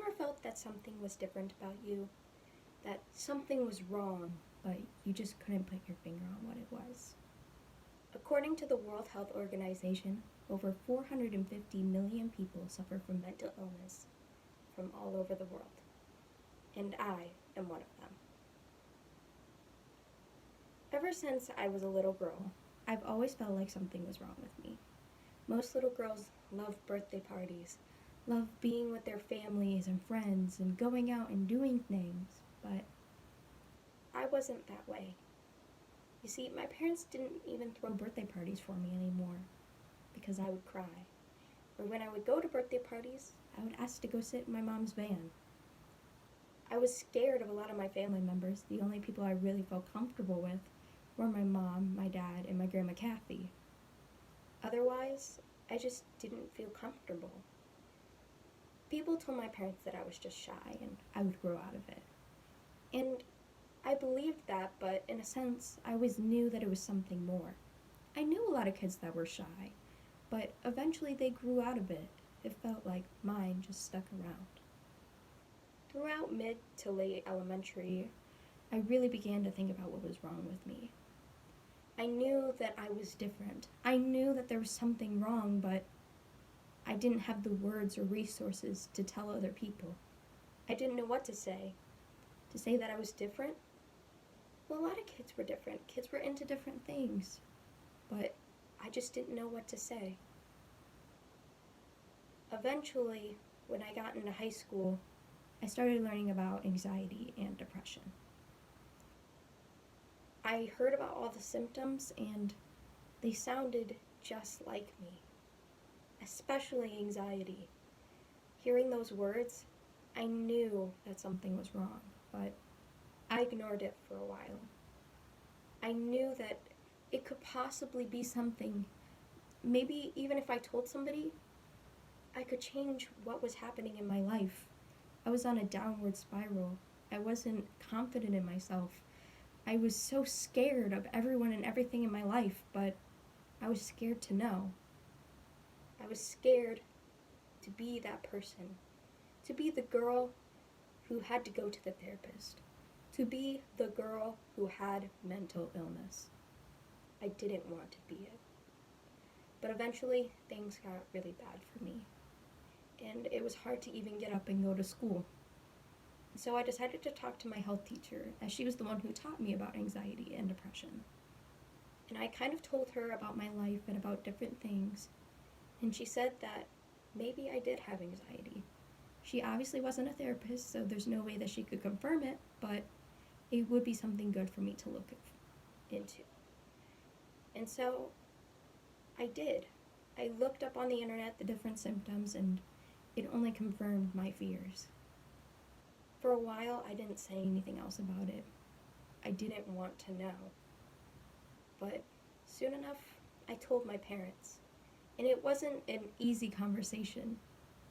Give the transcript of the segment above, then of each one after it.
ever felt that something was different about you? That something was wrong, but you just couldn't put your finger on what it was? According to the World Health Organization, over 450 million people suffer from mental illness from all over the world, and I am one of them. Ever since I was a little girl, I've always felt like something was wrong with me. Most little girls love birthday parties, love being with their families and friends and going out and doing things, but I wasn't that way. You see, my parents didn't even throw birthday parties for me anymore because I would cry. Or when I would go to birthday parties, I would ask to go sit in my mom's van. I was scared of a lot of my family members. The only people I really felt comfortable with were my mom, my dad, and my grandma Kathy. Otherwise, I just didn't feel comfortable. People told my parents that I was just shy and I would grow out of it. And I believed that, but in a sense, I always knew that it was something more. I knew a lot of kids that were shy, but eventually they grew out of it. It felt like mine just stuck around. Throughout mid to late elementary, I really began to think about what was wrong with me. I knew that I was different. I knew that there was something wrong, but I didn't have the words or resources to tell other people. I didn't know what to say. To say that I was different? Well, a lot of kids were different. Kids were into different things. But I just didn't know what to say. Eventually, when I got into high school, I started learning about anxiety and depression. I heard about all the symptoms and they sounded just like me, especially anxiety. Hearing those words, I knew that something was wrong, but I ignored it for a while. I knew that it could possibly be something, maybe even if I told somebody, I could change what was happening in my life. I was on a downward spiral. I wasn't confident in myself. I was so scared of everyone and everything in my life, but I was scared to know. I was scared to be that person, to be the girl who had to go to the therapist, to be the girl who had mental illness. I didn't want to be it. But eventually, things got really bad for me, and it was hard to even get up and go to school. So I decided to talk to my health teacher, as she was the one who taught me about anxiety and depression. And I kind of told her about my life and about different things, and she said that maybe I did have anxiety. She obviously wasn't a therapist, so there's no way that she could confirm it, but it would be something good for me to look into. And so I did. I looked up on the internet the different symptoms, and it only confirmed my fears. For a while, I didn't say anything else about it. I didn't want to know. But soon enough, I told my parents. And it wasn't an easy conversation.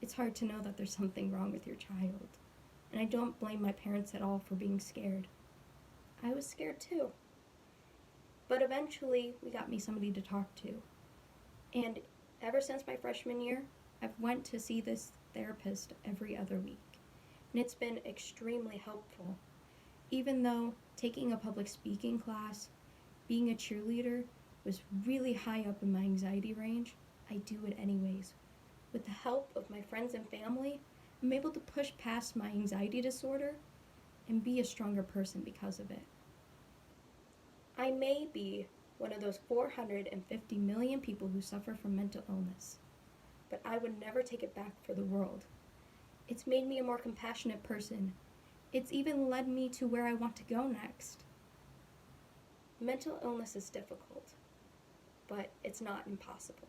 It's hard to know that there's something wrong with your child. And I don't blame my parents at all for being scared. I was scared too. But eventually, we got me somebody to talk to. And ever since my freshman year, I've went to see this therapist every other week. And it's been extremely helpful. Even though taking a public speaking class, being a cheerleader, was really high up in my anxiety range, I do it anyways. With the help of my friends and family, I'm able to push past my anxiety disorder and be a stronger person because of it. I may be one of those 450 million people who suffer from mental illness, but I would never take it back for the world. It's made me a more compassionate person. It's even led me to where I want to go next. Mental illness is difficult, but it's not impossible.